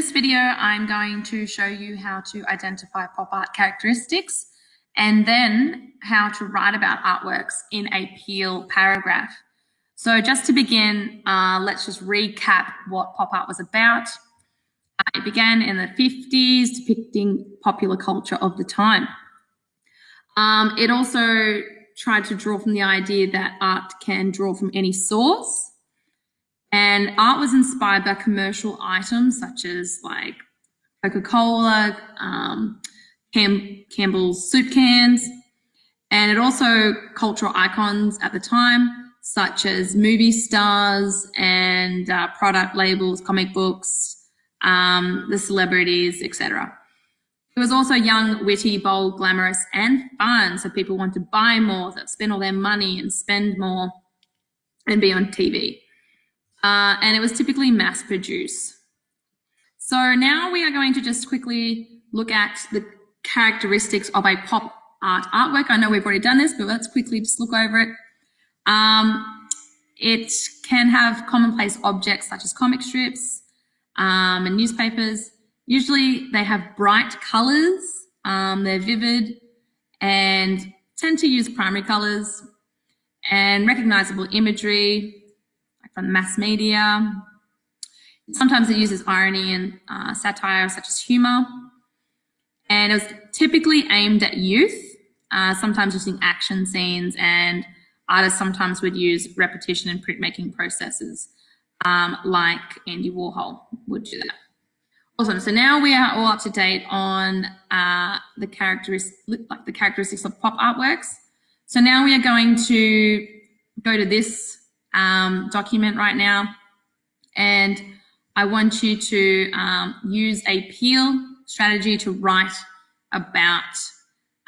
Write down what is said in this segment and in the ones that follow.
this video, I'm going to show you how to identify pop art characteristics and then how to write about artworks in a Peel paragraph. So just to begin, let's just recap what pop art was about. It began in the 50s, depicting popular culture of the time. It also tried to draw from the idea that art can draw from any source. And art was inspired by commercial items such as like Coca-Cola, Campbell's soup cans, and it also cultural icons at the time such as movie stars and product labels, comic books, the celebrities, etc. It was also young, witty, bold, glamorous, and fun, so people want to buy more, that spend all their money and spend more and be on TV. And it was typically mass produced. So now we are going to just quickly look at the characteristics of a pop art artwork. I know we've already done this, but let's quickly just look over it. It can have commonplace objects such as comic strips and newspapers. Usually they have bright colors, they're vivid and tend to use primary colors and recognizable imagery from the mass media. Sometimes it uses irony and satire such as humor. And it was typically aimed at youth, sometimes using action scenes, and artists sometimes would use repetition and printmaking processes like Andy Warhol would do that. Awesome, so now we are all up to date on the characteristics of pop artworks. So now we are going to go to this document right now, and I want you to use a Peel strategy to write about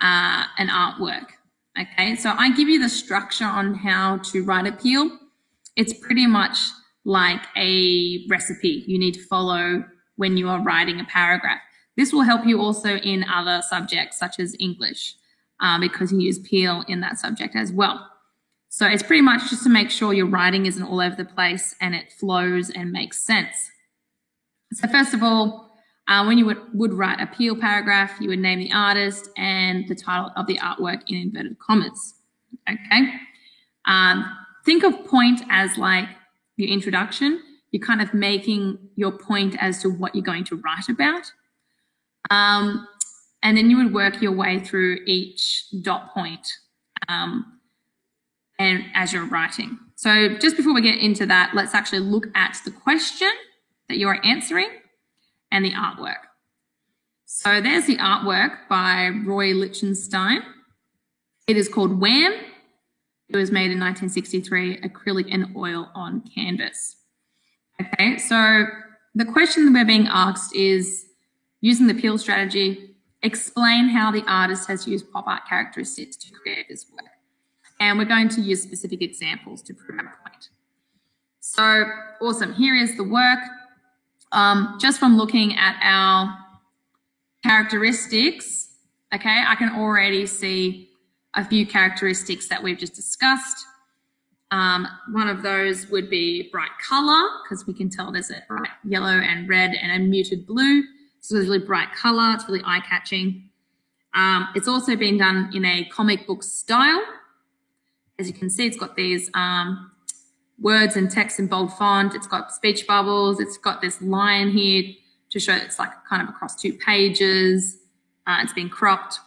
an artwork. Okay, so I give you the structure on how to write a Peel. It's pretty much like a recipe you need to follow when you are writing a paragraph. This will help you also in other subjects such as English because you use Peel in that subject as well. So it's pretty much just to make sure your writing isn't all over the place and it flows and makes sense. So first of all, when you would write a Peel paragraph, you would name the artist and the title of the artwork in inverted commas. Okay. Think of point as like your introduction. You're kind of making your point as to what you're going to write about. And then you would work your way through each dot point and as you're writing. So just before we get into that, let's actually look at the question that you are answering and the artwork. So there's the artwork by Roy Lichtenstein. It is called Wham! It was made in 1963, acrylic and oil on canvas. Okay, so the question that we're being asked is, using the Peel strategy, explain how the artist has used pop art characteristics to create this work. And we're going to use specific examples to prove our point. So awesome, here is the work. Just from looking at our characteristics, okay, I can already see a few characteristics that we've just discussed. One of those would be bright color, because we can tell there's a bright yellow and red and a muted blue. So it's really bright color, it's really eye-catching. It's also been done in a comic book style. As you can see, it's got these words and text in bold font. It's got speech bubbles. It's got this line here to show it's like kind of across 2 pages. It's been cropped.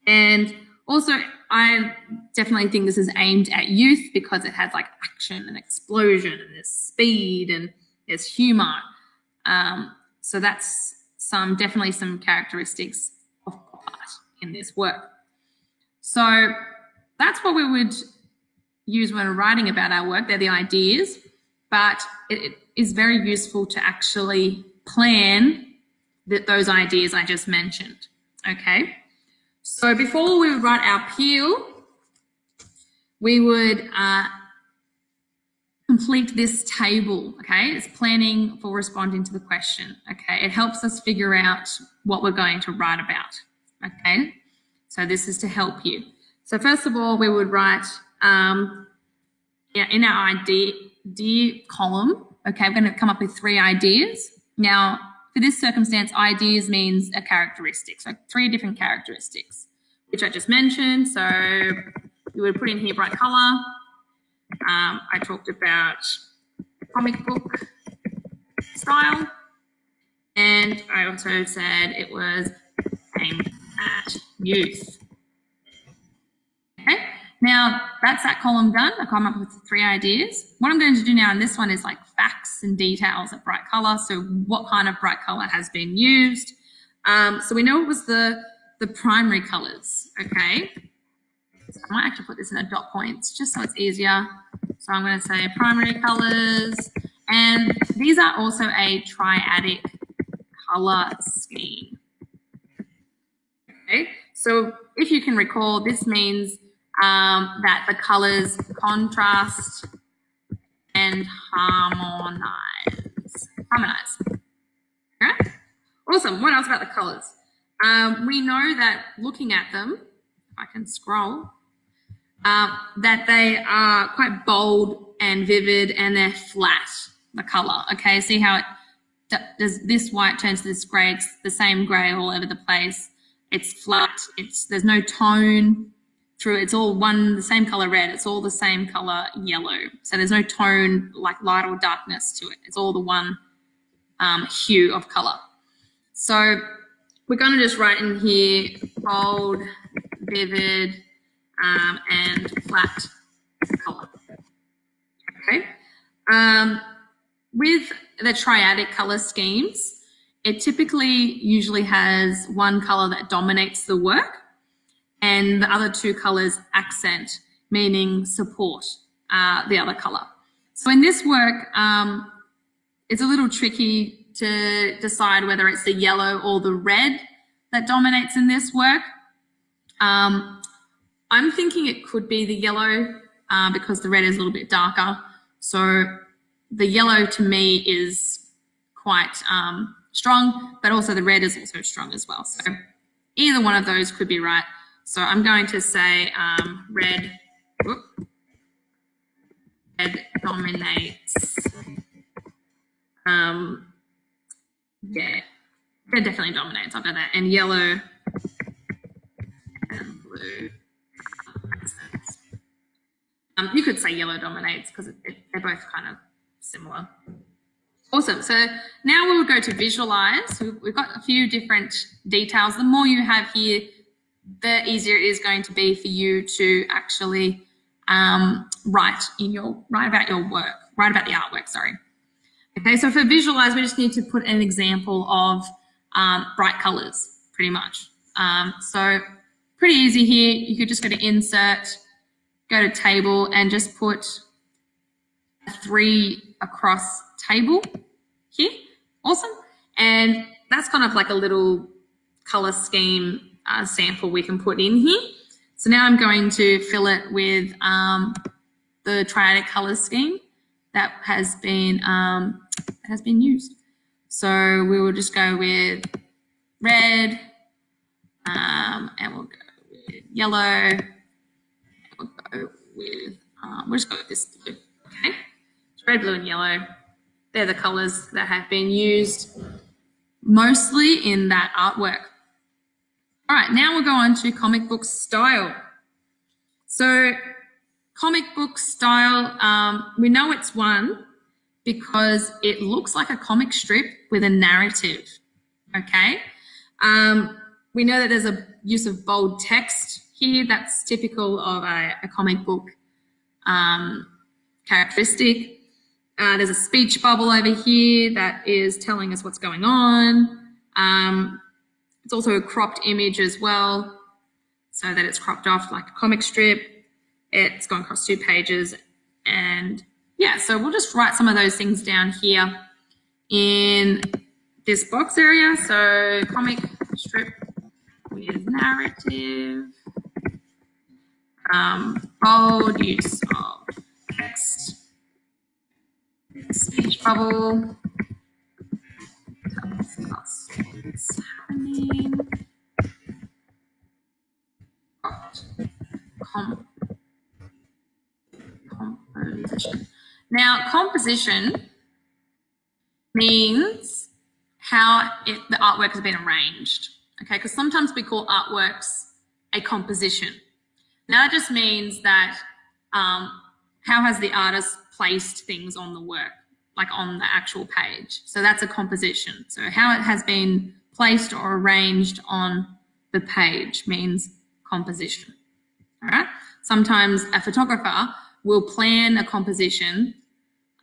And also, I definitely think this is aimed at youth because it has like action and explosion and there's speed and there's humor. So that's definitely some characteristics of pop art in this work. So that's what we would use when we're writing about our work. They're the ideas, but it is very useful to actually plan those ideas I just mentioned. Okay. So before we would write our Peel, we would complete this table, okay? It's planning for responding to the question, okay? It helps us figure out what we're going to write about, okay? So this is to help you. So first of all, we would write in our idea column, okay, we're going to come up with 3 ideas. Now, for this circumstance, ideas means a characteristic. So 3 different characteristics, which I just mentioned. So you would put in here bright color. I talked about comic book style. And I also said it was aimed at youth. Okay, now that's that column done. I come up with 3 ideas. What I'm going to do now in this one is like facts and details of bright color. So what kind of bright color has been used? So we know it was the primary colors, okay? So I might actually put this in a dot points just so it's easier. So I'm going to say primary colors, and these are also a triadic color scheme. Okay, so if you can recall, this means that the colors contrast and harmonize. Okay, awesome. What else about the colors? We know that looking at them, if I can scroll, that they are quite bold and vivid, and they're flat, the color. Okay, see how it does, this white turns to this grey. It's the same grey all over the place. It's flat. There's no tone through it. It's all the same color red. It's all the same color yellow. So there's no tone like light or darkness to it. It's all the one hue of color. So we're going to just write in here bold, vivid, and flat color. Okay. With the triadic color schemes, it typically usually has one color that dominates the work and the other 2 colors accent, meaning support the other color. So in this work, it's a little tricky to decide whether it's the yellow or the red that dominates in this work. I'm thinking it could be the yellow because the red is a little bit darker. So the yellow to me is quite strong, but also the red is also strong as well. So either one of those could be right. So I'm going to say red dominates. Yeah, red definitely dominates. I'll go that. And yellow and blue. You could say yellow dominates because they're both kind of similar. Awesome. So now we'll go to visualize. So we've got a few different details. The more you have here, the easier it is going to be for you to actually write about your work, write about the artwork, sorry. Okay, so for visualize, we just need to put an example of bright colors, pretty much. So pretty easy here. You could just go to insert, go to table, and just put a 3 across table here. Awesome. And that's kind of like a little color scheme sample we can put in here. So now I'm going to fill it with the triadic color scheme that has been used. So we will just go with red, and we'll go with yellow. We'll go with we'll just go with this blue. Okay, so red, blue, and yellow. They're the colors that have been used mostly in that artwork. All right, now we'll go on to comic book style. So comic book style, we know it's one because it looks like a comic strip with a narrative, okay? We know that there's a use of bold text here. That's typical of a comic book characteristic. There's a speech bubble over here that is telling us what's going on. It's also a cropped image as well, so that it's cropped off like a comic strip. It's gone across 2 pages. And yeah, so we'll just write some of those things down here in this box area. So comic strip with narrative, bold use of text, speech bubble, tell us what's happening, composition. Now, composition means the artwork has been arranged. Okay, because sometimes we call artworks a composition. Now that just means that how has the artist placed things on the work, like on the actual page. So that's a composition. So how it has been placed or arranged on the page means composition. All right. Sometimes a photographer will plan a composition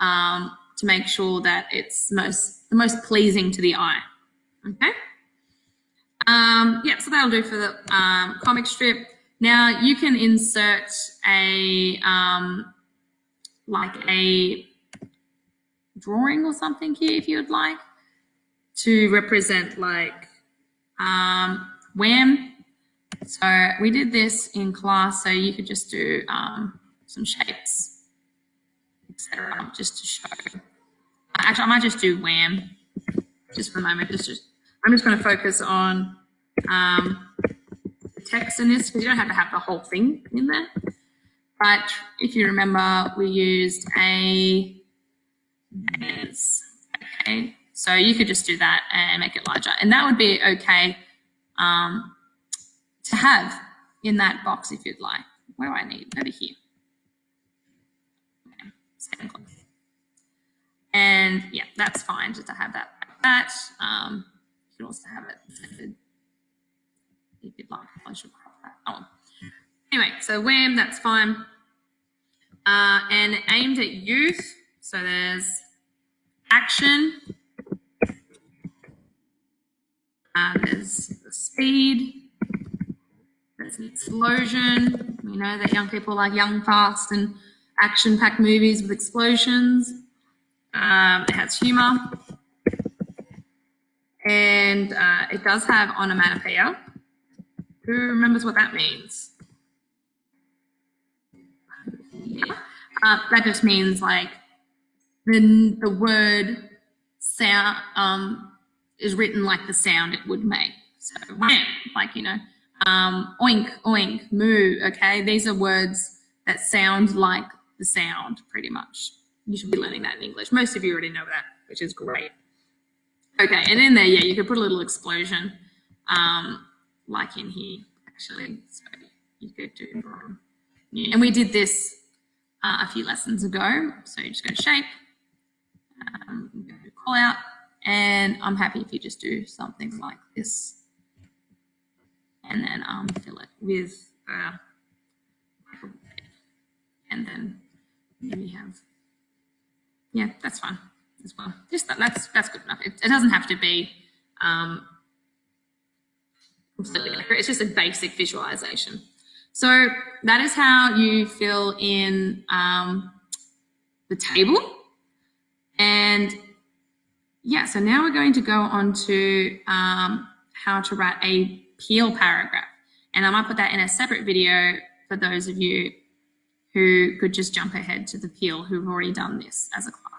to make sure that it's the most pleasing to the eye. Okay. Yeah, so that'll do for the comic strip. Now you can insert a like a drawing or something here if you'd like to represent like Wham. So we did this in class, so you could just do some shapes, etc., just to show. Actually, I might just do Wham just for a moment. I'm just going to focus on the text in this because you don't have to have the whole thing in there. But if you remember, we used a maze. Okay, so you could just do that and make it larger, and that would be okay to have in that box if you'd like. Where do I need? Over here. Okay, second click. And yeah, that's fine just to have that like that. You can also have it centered if you'd like. I should have that. Oh. Anyway, so Wham, that's fine. And aimed at youth. So there's action. There's the speed. There's an explosion. We know that young people like young, fast, and action-packed movies with explosions. It has humour. And it does have onomatopoeia. Who remembers what that means? Yeah. That just means like the word sound is written like the sound it would make. So wham, like, you know, oink, oink, moo, okay? These are words that sound like the sound pretty much. You should be learning that in English. Most of you already know that, which is great. Okay, and in there, yeah, you could put a little explosion like in here, actually. So you could do, yeah. And we did this a few lessons ago. So you just go to shape, go to call out, and I'm happy if you just do something like this. And then fill it with, and then we have, yeah, that's fine as well. Just that's good enough. It doesn't have to be completely accurate. It's just a basic visualization. So that is how you fill in the table. And yeah, so now we're going to go on to how to write a peel paragraph. And I might put that in a separate video for those of you who could just jump ahead to the peel who've already done this as a class.